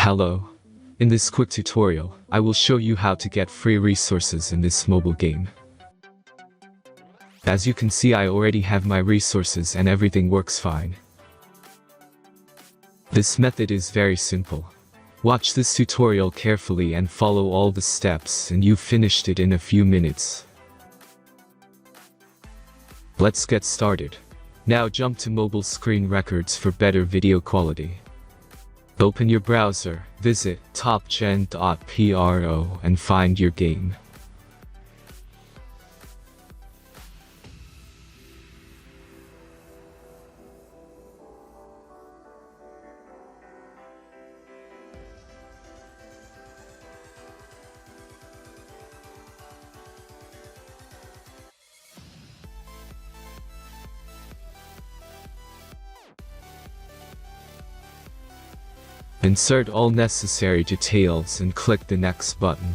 Hello. In this quick tutorial, I will show you how to get free resources in this mobile game. As you can see, I already have my resources and everything works fine. This method is very simple. Watch this tutorial carefully and follow all the steps and you've finished it in a few minutes. Let's get started. Now jump to mobile screen records for better video quality. Open your browser, visit topgen.pro and find your game. Insert all necessary details and click the next button.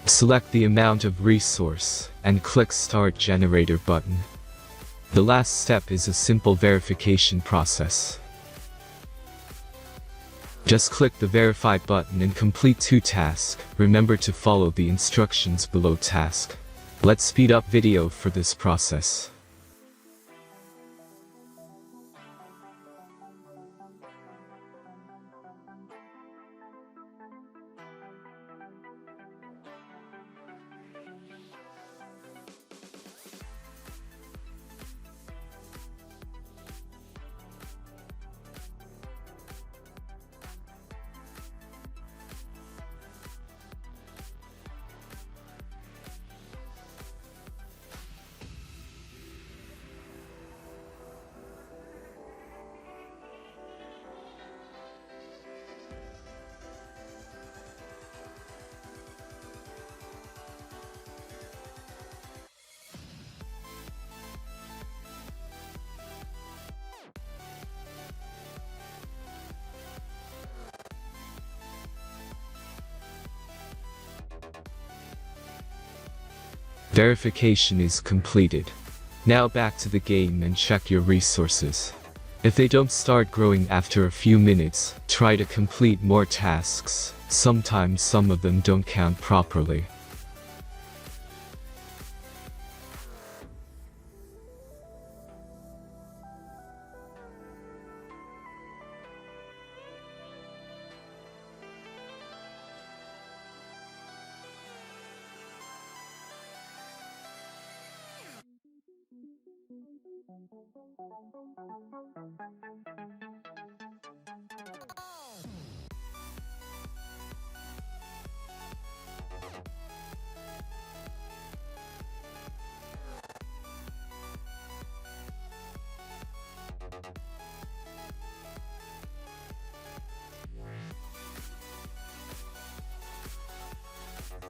Select the amount of resource and click Start Generator button. The last step is a simple verification process. Just click the Verify button and complete 2 tasks. Remember to follow the instructions below task. Let's speed up video for this process. Verification is completed. Now back to the game and check your resources. If they don't start growing after a few minutes, try to complete more tasks. Sometimes some of them don't count properly.